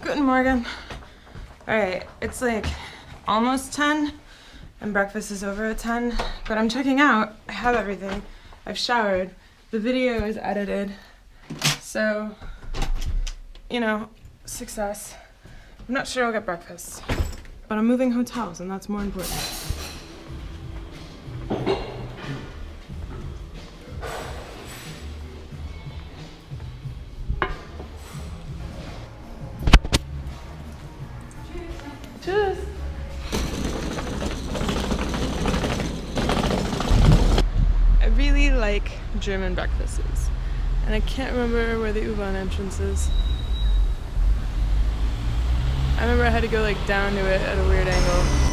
Guten Morgen. Alright, it's like almost 10 and breakfast is over at 10, but I'm checking out. I have everything. I've showered. The video is edited. So, you know, success. I'm not sure I'll get breakfast, but I'm moving hotels and that's more important. Cheers. I really like German breakfasts, and I can't remember where the U-Bahn entrance is. I remember I had to go like down to it at a weird angle.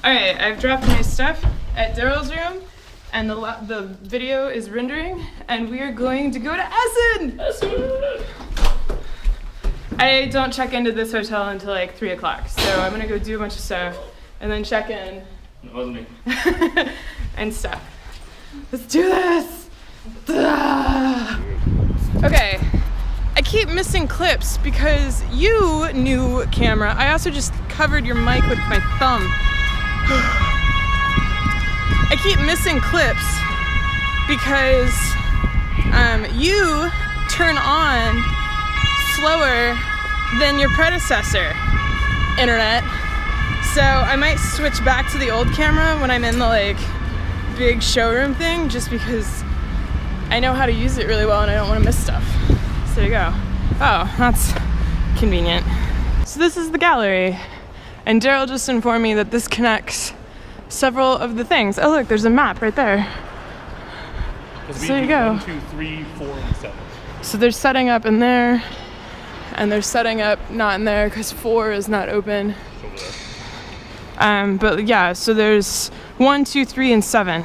Alright, I've dropped my stuff at Daryl's room, and the video is rendering, and we are going to go to Essen! I don't check into this hotel until like 3 o'clock, so I'm gonna go do a bunch of stuff, and then check in. It wasn't me. And stuff. Let's do this! Okay, I keep missing clips because you, new camera, I also just covered your mic with my thumb. I keep missing clips because you turn on slower than your predecessor, internet. So I might switch back to the old camera when I'm in the like big showroom thing, just because I know how to use it really well and I don't want to miss stuff. So there you go. Oh, that's convenient. So this is the gallery. And Daryl just informed me that this connects several of the things. Oh look, there's a map right there. So there you go. 1, 2, 3, 4, and 7. So they're setting up in there, and they're setting up not in there because 4 is not open. Over there. But yeah, so there's 1, 2, 3, and 7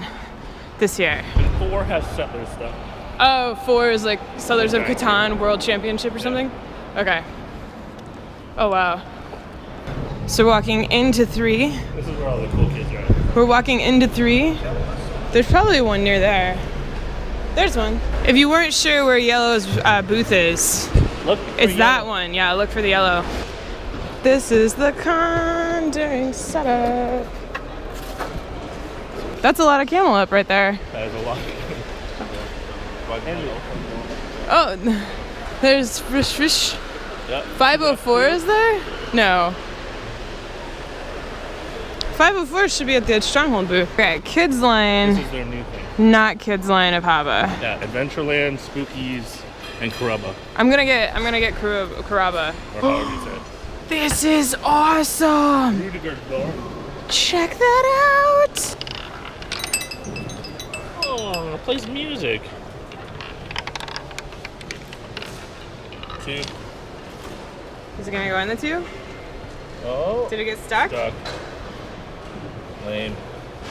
this year. And 4 has Settlers stuff. Oh, 4 is like Settlers of Catan World Championship or something? Okay. Oh wow. So walking into 3. This is where all the cool kids are. We're walking into 3. There's probably one near there. There's one. If you weren't sure where Yellow's booth is, it's that one. Yeah, look for the yellow. This is the Conjuring setup. That's a lot of camel up right there. That is a lot. Oh, there's fish. Yep. 504 is there? No. 504 should be at the Stronghold booth. Okay, Kids Line. This is their new thing. Not Kids Line of Haba. Yeah, Adventureland, Spookies, and Karaba. I'm gonna get Karaba. Or however you say it. This is awesome! Rudiger's door. Check that out! Oh, it plays music. 2. Is it gonna go in the 2? Oh. Did it get stuck? Stuck. Lame.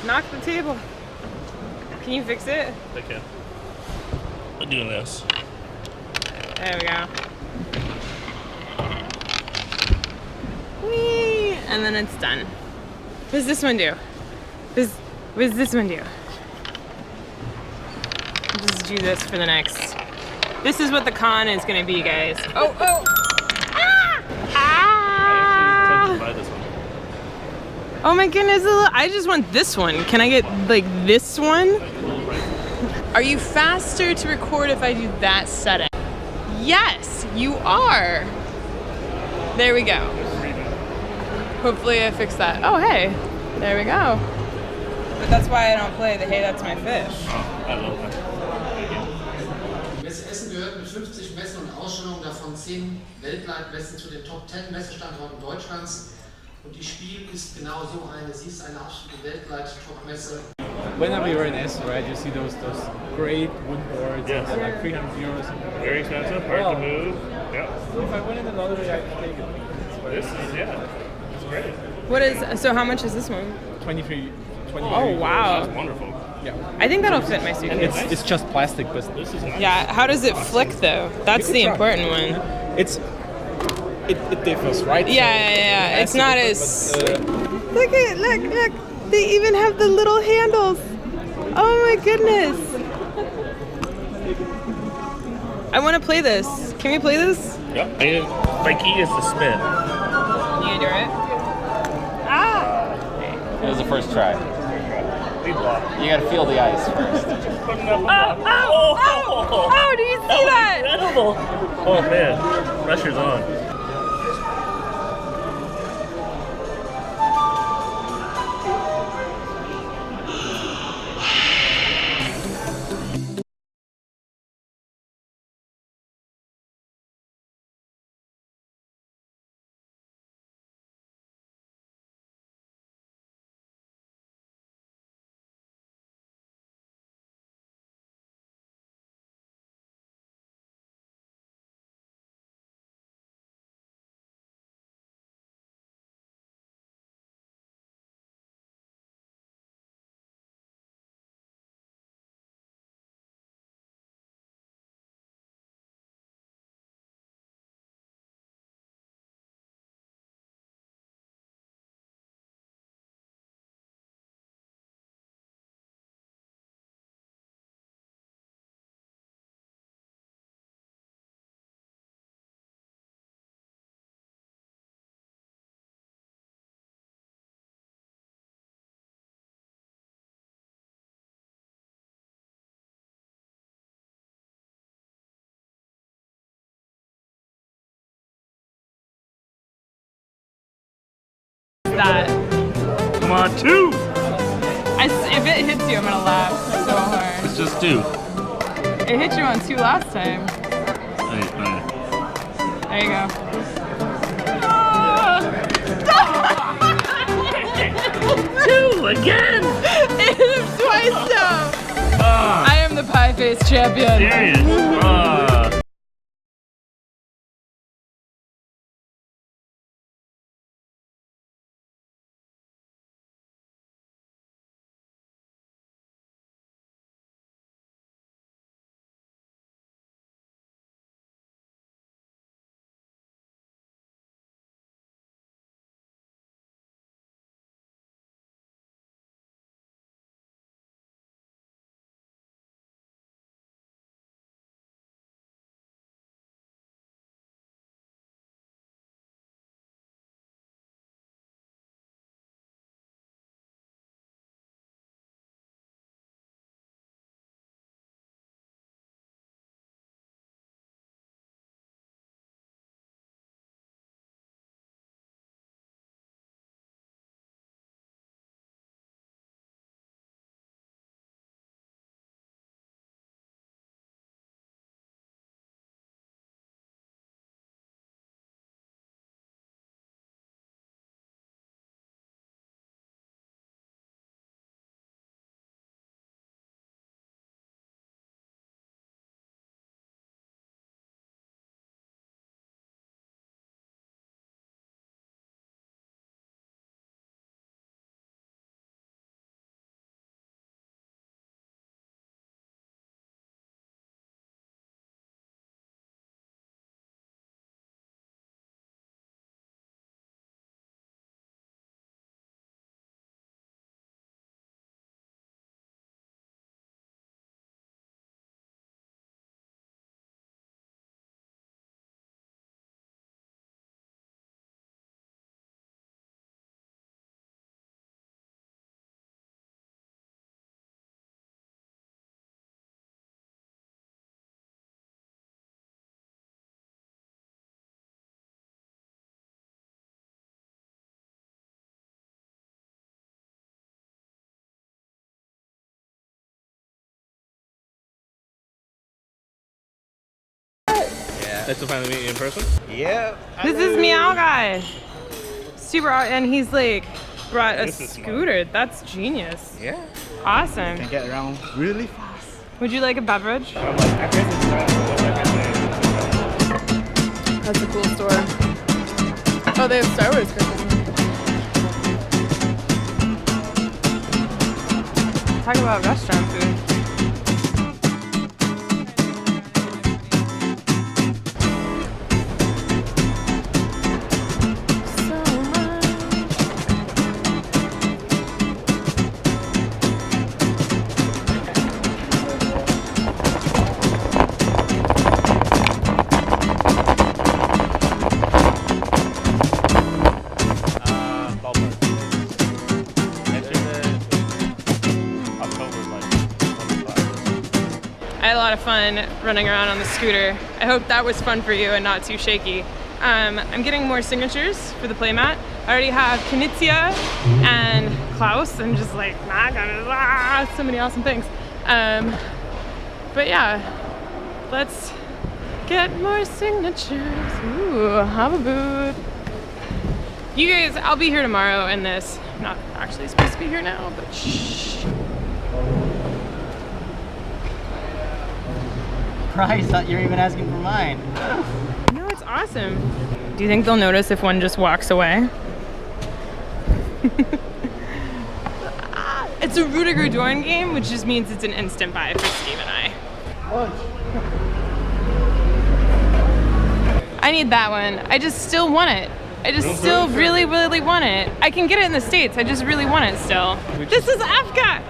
Knock the table. Can you fix it? I can. I'm doing this. There we go. Whee! And then it's done. What does this one do? What does this one do? I'll just do this for the next. This is what the con is gonna be, guys. Oh, oh! Ah! Ah! I actually attempted to buy this one. Oh my goodness, I just want this one. Can I get like this one? Are you faster to record if I do that setting? Yes, you are. There we go. Hopefully I fixed that. Oh, hey, there we go. But that's why I don't play the Hey, That's My Fish. Oh, I love that. Messe Essen gehört mit 50 Messen und Ausstellungen, davon 10 Weltleitmessen zu den Top 10 Messestandorten Deutschlands. Und die Spiel ist genau so eine. Sie ist eine absolute Weltleit-Top-Messe. Whenever you're in Essen, right, you see those great wood boards, Yes. and like 300 euros. Very expensive, hard to move. Yeah. If I win in the lottery, I can take it. This is, yeah, it's great. What is, so how much is this one? 23. Oh, wow. That's wonderful. Yeah. I think that'll fit my suitcase. It's just plastic, but This is nice. Yeah, how does it flick though? That's the try. important one. it differs, right? Yeah. It's not as... But, Look. They even have the little handles. Oh my goodness. I want to play this. Can we play this? Yep. My key is to spin. You do it? Ah! It was the first try. We blocked. You gotta feel the ice first. Oh, do you see that? Incredible. Oh man, pressure's on. That. Come on, 2. If it hits you, I'm gonna laugh so hard. It's just 2. It hit you on 2 last time. Alright. There you go. 2 again. It hit him twice though. I am the pie face champion. Serious. Nice to finally meet you in person. Yeah. This is Meow Guy. Super, and he's like brought a This is scooter. That's genius. Yeah. Awesome. Can get around really fast. Would you like a beverage? I'm like, I guess it's That's a cool store. Oh, they have Star Wars cookies. Talk about restaurant food. I had a lot of fun running around on the scooter. I hope that was fun for you and not too shaky. I'm getting more signatures for the playmat. I already have Knizia and Klaus. I'm just like, so many awesome things. But yeah, let's get more signatures. Ooh, have a booth. You guys, I'll be here tomorrow in this. I'm not actually supposed to be here now, but shh. Christ, thought you were even asking for mine. No, it's awesome. Do you think they'll notice if one just walks away? It's a Rudiger Dorn game, which just means it's an instant buy for Steve and I. I need that one. I just still want it. I just still really, really want it. I can get it in the States. I just really want it still. This is Afka.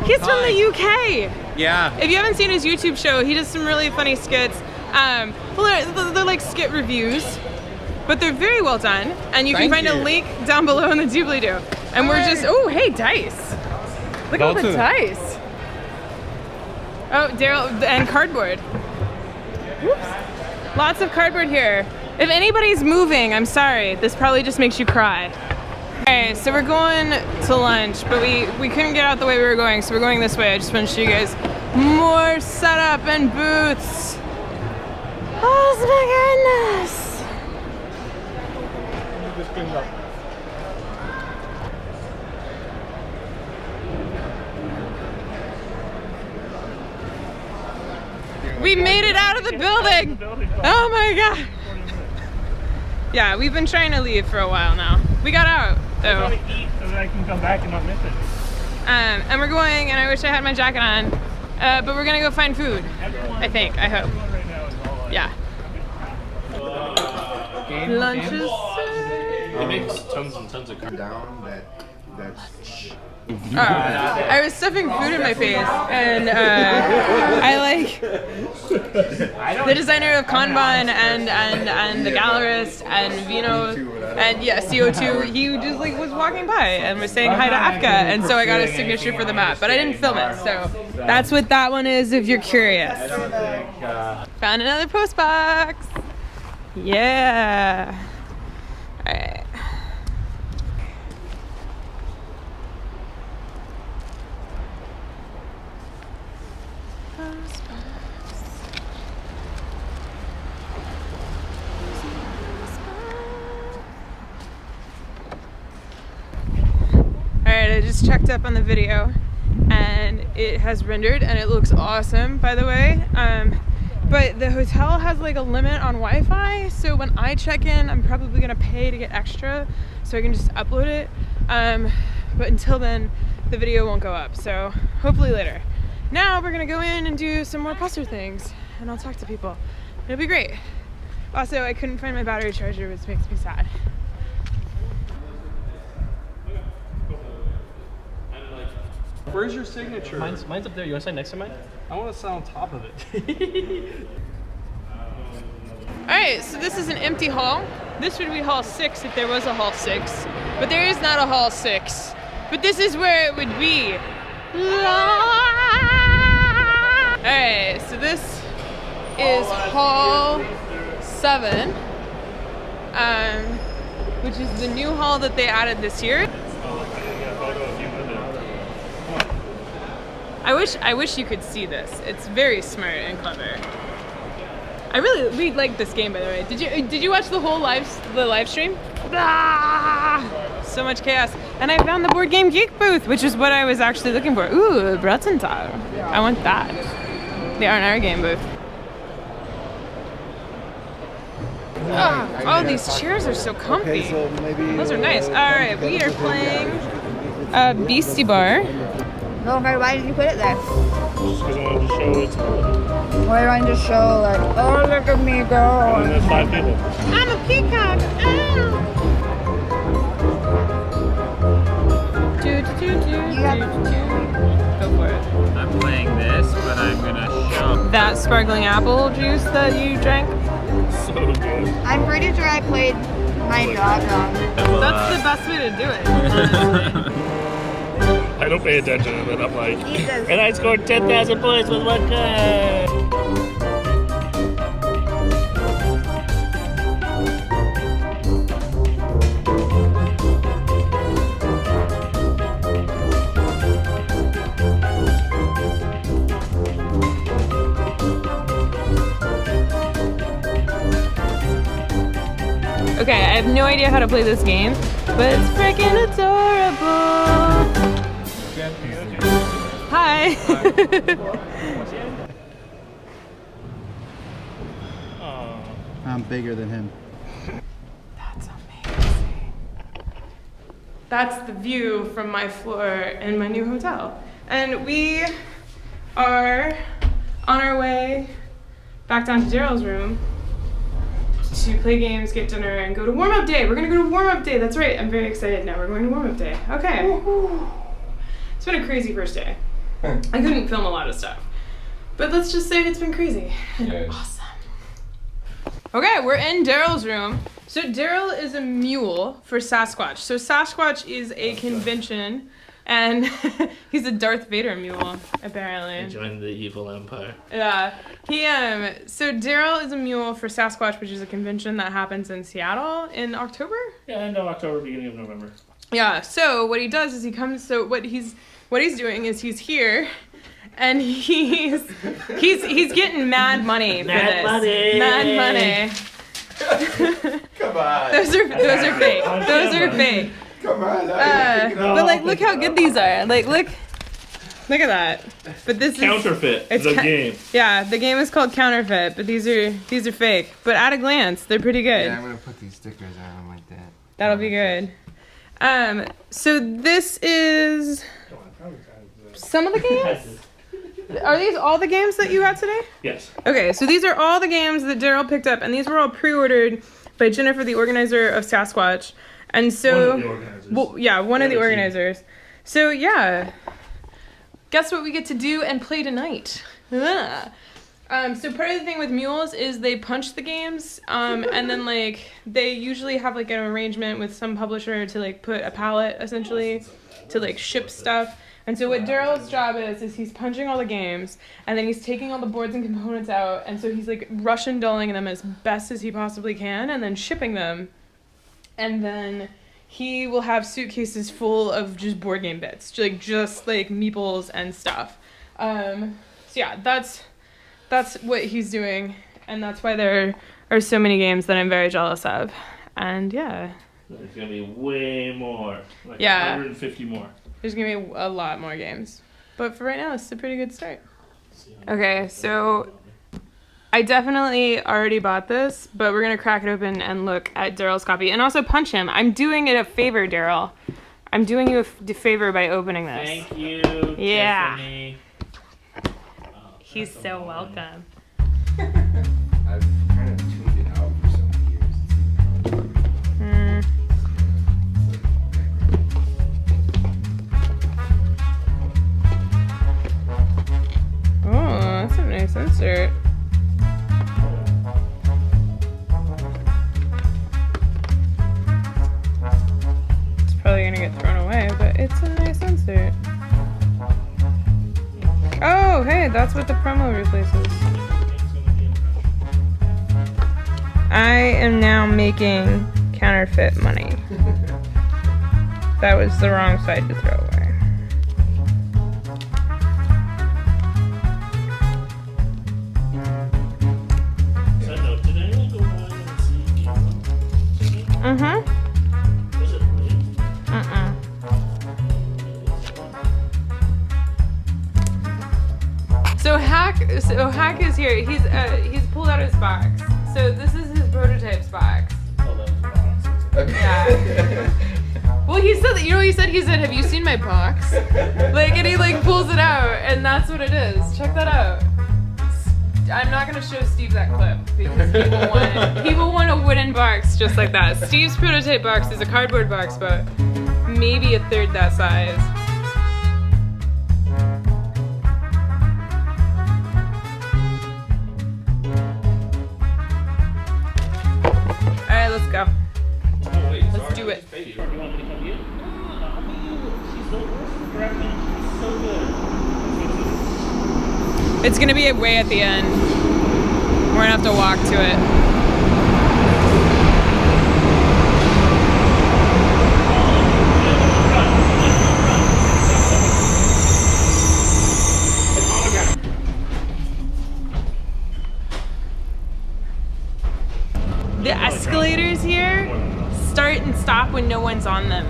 He's from the UK. Yeah. If you haven't seen his YouTube show, he does some really funny skits. They're like skit reviews, but they're very well done. And you can find a link down below in the doobly-doo. And we're just, oh, hey, dice. Look at all the dice. Oh, Daryl, and cardboard. Whoops. Lots of cardboard here. If anybody's moving, I'm sorry. This probably just makes you cry. Okay, so we're going to lunch, but we couldn't get out the way we were going, so we're going this way. I just want to show you guys more setup and booths. Oh my goodness. We made it out of the building. Oh my god. Yeah, we've been trying to leave for a while now. We got out, though. I want to eat so that I can come back and not miss it. And we're going, and I wish I had my jacket on, but we're gonna go find food. I think, I hope. Yeah. Lunch is It makes tons and tons of down that's I was stuffing food in my face, and I like the designer of Kanban and the gallerist and Vino and yeah, CO2. He just like was walking by and was saying hi to Afka, and so I got a signature for the map, but I didn't film it, so that's what that one is if you're curious. Found another post box. Yeah. All right. Alright, I just checked up on the video and it has rendered and it looks awesome, by the way. But the hotel has like a limit on Wi-Fi, so when I check in, I'm probably gonna pay to get extra so I can just upload it. But until then, the video won't go up, so hopefully later. Now we're gonna go in and do some more poster things and I'll talk to people. It'll be great. Also, I couldn't find my battery charger, which makes me sad. Where's your signature? Mine's up there. You want to sign next to mine? I want to sit on top of it. Alright, so this is an empty hall. This would be hall 6 if there was a hall 6. But there is not a hall 6. But this is where it would be. Alright, so this is hall 7. Which is the new hall that they added this year. I wish you could see this. It's very smart and clever. We like this game, by the way. Did you watch the whole live stream? Ah, so much chaos. And I found the Board Game Geek booth, which is what I was actually looking for. Ooh, TheOneTAR. I want that. The R&R game booth. Oh, these chairs are so comfy. Okay, so maybe. Those are nice. All right, we are playing Beastie Bar. Okay, why did you put it there? Just because I wanted to show it's cool. Why do I just show like, oh look at me go? And there's 5 people. I'm a peacock. Go for it. I'm playing this, but I'm gonna show. That sparkling apple juice that you drank. So good. I'm pretty sure I played my job wrong. That's the best way to do it. I don't pay attention and then I'm like, Jesus. and I scored 10,000 points with 1 card. Okay, I have no idea how to play this game, but it's freaking adorable. Hi. I'm bigger than him. That's amazing. That's the view from my floor in my new hotel. And we are on our way back down to Daryl's room to play games, get dinner, and go to warm-up day. We're gonna go to warm-up day. That's right. I'm very excited now. We're going to warm-up day. Okay. It's been a crazy first day. I couldn't film a lot of stuff. But let's just say it's been crazy and awesome. Okay, we're in Daryl's room. So Daryl is a mule for Sasquatch. So Sasquatch is a convention, and he's a Darth Vader mule, apparently. Join the evil empire. Yeah. So Daryl is a mule for Sasquatch, which is a convention that happens in Seattle in October? Yeah, end of October, beginning of November. Yeah, so what he does is he comes, so what he's doing is he's here, and he's getting mad money for this. Mad money. Come on. Those are fake. Those are fake. Come on. But like, look how good these are. Like, look at that. But this Counterfeit, is the game. Yeah, the game is called Counterfeit, but these are fake. But at a glance, they're pretty good. Yeah, I'm gonna put these stickers on them like that. That'll be good. So this is some of the games. Are these all the games that you had today? Yes. Okay, so these are all the games that Daryl picked up, and these were all pre-ordered by Jennifer, the organizer of Sasquatch. And so, One of the organizers. Well, yeah, one of the organizers. So yeah, guess what we get to do and play tonight? So part of the thing with mules is they punch the games, and then like they usually have like an arrangement with some publisher to like put a pallet essentially to like ship stuff. And so what Daryl's job is he's punching all the games, and then he's taking all the boards and components out, and so he's like Russian dolling them as best as he possibly can, and then shipping them. And then he will have suitcases full of just board game bits, just like meeples and stuff. So yeah, that's what he's doing, and that's why there are so many games that I'm very jealous of. And yeah. There's gonna be way more. Like Yeah. 150 more. There's gonna be a lot more games. But for right now, it's a pretty good start. Okay, so I definitely already bought this, but we're gonna crack it open and look at Daryl's copy. And also punch him. I'm doing it a favor, Daryl. I'm doing you a favor by opening this. Thank you, Yeah. Tiffany. He's so welcome. I've kind of tuned it out for so many years. Oh, that's a nice insert. It's probably gonna get thrown away, but it's a nice insert. Oh, hey, that's what the promo replaces. I am now making counterfeit money. That was the wrong side to throw away. Side note, did anyone go by and see Mm-hmm. Was it late? So Hack is here. He's pulled out his box. So this is his prototype. So box. Oh, that was boxes. Yeah. Well, he said that, you know what he said? He said, have you seen my box? Like, and he like pulls it out, and that's what it is. Check that out. I'm not gonna show Steve that clip because he will want a wooden box just like that. Steve's prototype box is a cardboard box, but maybe a third that size. All right, let's go. Oh, wait, Let's do it. You want me to come in? She's the worst direction. She's so good. It's gonna be way at the end. We're gonna have to walk to it. The escalators here start and stop when no one's on them.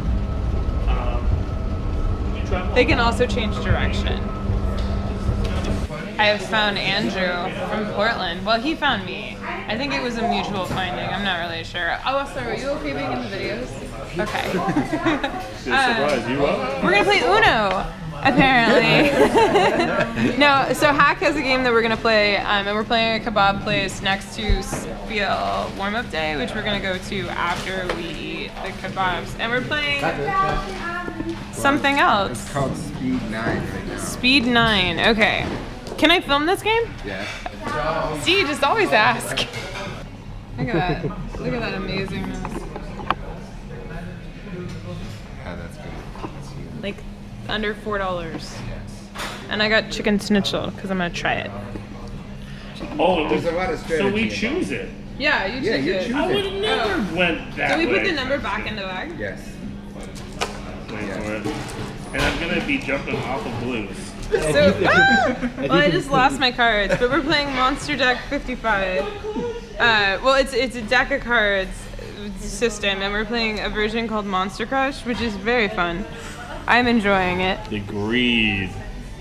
They can also change direction. I have found Andrew from Portland. Well, he found me. I think it was a mutual finding. I'm not really sure. Oh, sorry. Are you okay being in the videos? Okay. Surprise, you up? We're gonna play Uno, apparently. No, so Hack has a game that we're gonna play, and we're playing a kebab place next to Spiel warm-up day, which we're gonna go to after we eat the kebabs. And we're playing something else. It's called Speed 9 right now. Speed 9. Okay. Can I film this game? Yeah. See, just always ask. Look at that. Look at that amazingness. Yeah, that's good. That's huge. Like under $4. And I got chicken schnitzel because I'm gonna try it. Oh, There's a lot of strategy. so we involved. choose it. Yeah, you choose Yeah, you it. choose I would it. have never went that So we way. put the number back in the bag? Yes. Wait for it. And I'm gonna be jumping off of blues. So, well, I just lost my cards, but we're playing Monster Deck 55. Well, it's a deck of cards system, and we're playing a version called Monster Crush, which is very fun. I'm enjoying it. Agreed.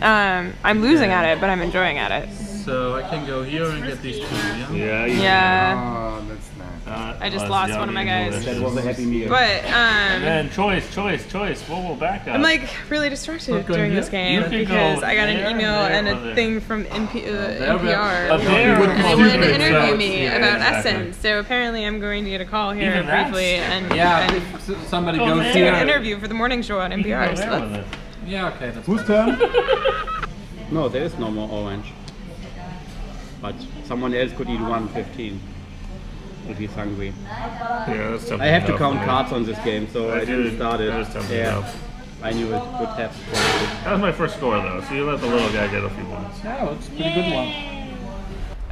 I'm losing at it, but I'm enjoying at it. So I can go here and get these two, yeah? Yeah. Yeah. Oh, that's nice. I just lost one of my guys. That was a happy meal. But And then choice. Whoa, back up. I'm like really distracted during this game You can because go I got an there, email there, and a brother. thing from NPR. Up there. And they wanted to interview me Yeah, about exactly. Essen. So apparently I'm going to get a call here Even that's- briefly and Somebody Oh, goes man. do here. an interview for the morning show on You can NPR. go So there with let's, it. Yeah, okay. That's Whose turn? No, there is no more orange. But someone else could eat 115 if he's hungry. Yeah, that's tough I have to enough, count man. cards on this game, so I didn't start it. That was tough Yeah, enough. I knew it would have. That was my first score though, so you let the little guy get a few points. Yeah, it's a pretty good one.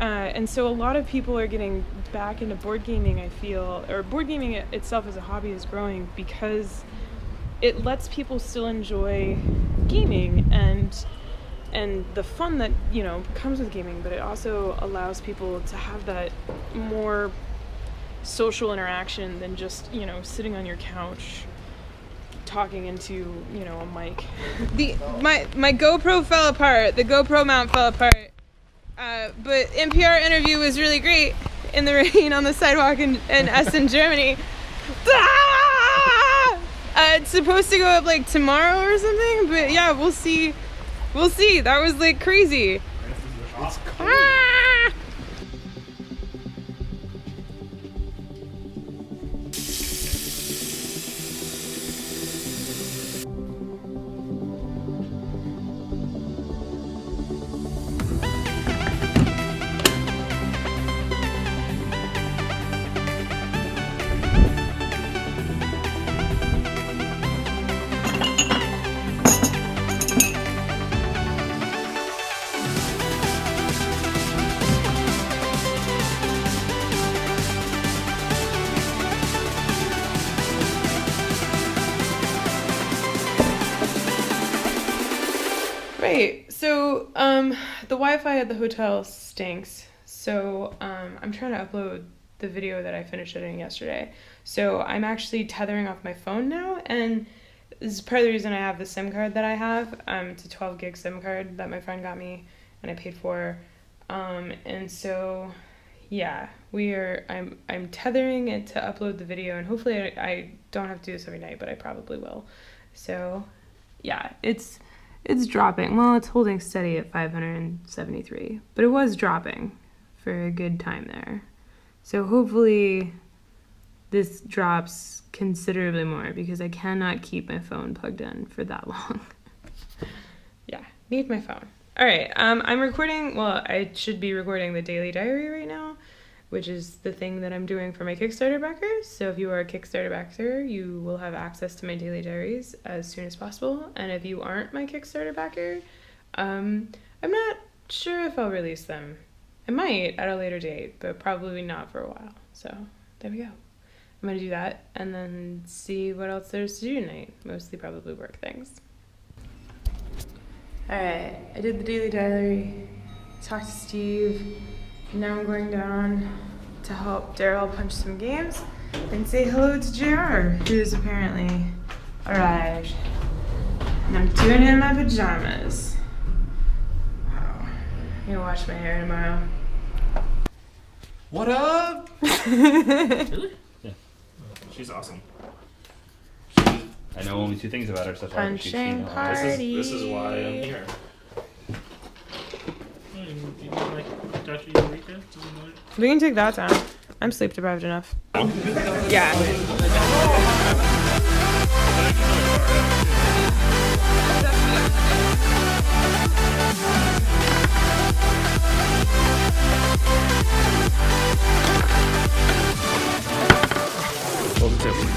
and so a lot of people are getting back into board gaming, I feel, or board gaming itself as a hobby is growing because it lets people still enjoy gaming and the fun that, you know, comes with gaming, but it also allows people to have that more social interaction than just, you know, sitting on your couch talking into, you know, a mic. My GoPro fell apart. The GoPro mount fell apart. But NPR interview was really great in the rain on the sidewalk in Essen, Germany. It's supposed to go up like tomorrow or something, but yeah, we'll see. We'll see. That was like crazy. Ah! Right, so the Wi-Fi at the hotel stinks, so I'm trying to upload the video that I finished editing yesterday. So I'm actually tethering off my phone now, and this is part of the reason I have the SIM card that I have. It's a 12 gig SIM card that my friend got me and I paid for, and so yeah, I'm tethering it to upload the video, and hopefully I don't have to do this every night, but I probably will. So yeah, it's dropping. Well, it's holding steady at 573, but it was dropping for a good time there. So hopefully this drops considerably more, because I cannot keep my phone plugged in for that long. Yeah, need my phone. All right, I'm recording, well, I should be recording the daily diary right now, which is the thing that I'm doing for my Kickstarter backers. So if you are a Kickstarter backer, you will have access to my daily diaries as soon as possible. And if you aren't my Kickstarter backer, I'm not sure if I'll release them. I might at a later date, but probably not for a while. So there we go. I'm gonna do that and then see what else there's to do tonight. Mostly probably work things. All right, I did the daily diary, talked to Steve. Now I'm going down to help Daryl punch some games and say hello to JR, who's apparently arrived. And I'm doing it in my pajamas. Wow. I'm gonna wash my hair tomorrow. What up? Really? Yeah. She's awesome. I know only two things about her so far. Punching party. This is why I'm here. You like Dr. Eureka? We can take that down. I'm sleep deprived enough. Yeah. Pull the Tiffany.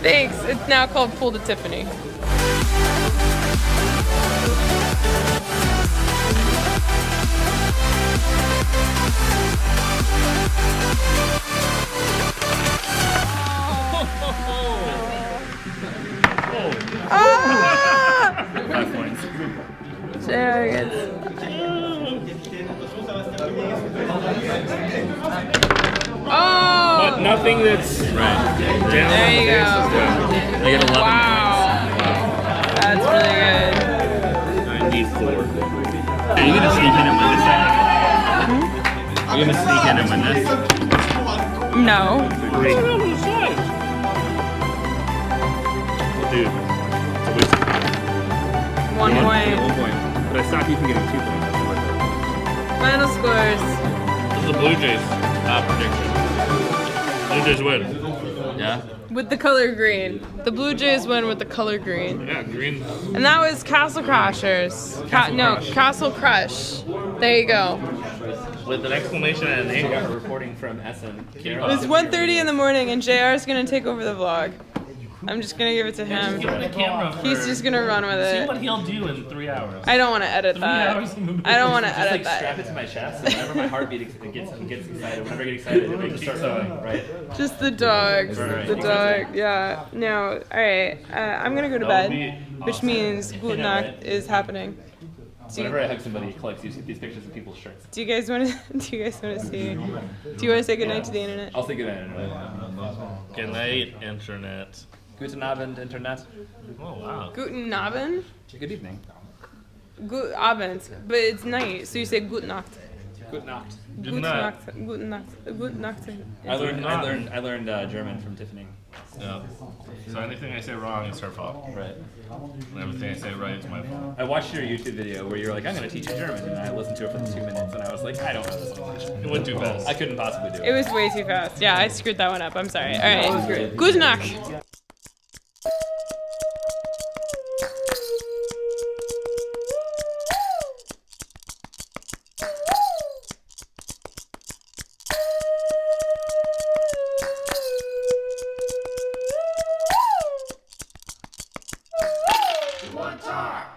Thanks. It's now called Pull the Tiffany. Ah! 5 points. Oh! But nothing that's right. There you go. I get 11 Wow. That's really good. I need 4. Are you gonna sneak in and win this? Are you gonna sneak in and win this? No. 3. Dude. 1 point. 1 point. But I stopped you from getting 2 points. Final scores. This is the Blue Jays prediction. Blue Jays win. Yeah. With the color green. The Blue Jays win with the color green. Yeah, green. And that was Castle Crashers. Castle Crush. There you go. With an exclamation and an We got angle. a reporting from Essen. It's 1:30 in the morning and JR is going to take over the vlog. I'm just going to give it to him. The camera for, He's just going to run with see it. what he'll do in 3 hours. I don't want to edit 3 that. hours in the movie. I don't want to Just edit like strap that. it to my chest, and whenever my heartbeat gets excited, whenever I get excited, it makes it start going, right? Just the dogs. Right. The dog. Yeah. No. All right. I'm going to go to bed, which means Gute Nacht is happening. Whenever I hug somebody, it collects these pictures of people's shirts. Do you guys want to? Do you guys want to see? Do you want to say goodnight to the internet? I'll say good night, Good night, internet. Guten Abend, Internet. Oh, wow. Guten Abend. Good evening. Gut Abend, but it's night, so you say Gute Nacht. Good Nacht. Good Gute night. Nacht. Gute Nacht. Gute Nacht. I learned German from Tiffany. Yeah. So anything I say wrong is her fault. Right. And everything I say right is my fault. I watched your YouTube video where you were like, I'm going to teach you German, and I listened to it for the 2 minutes, and I was like, I don't know this English. It went too fast. I couldn't possibly do It it. was way too fast. Yeah, I screwed that one up. I'm sorry. All right. Gute Nacht. TheOneTAR.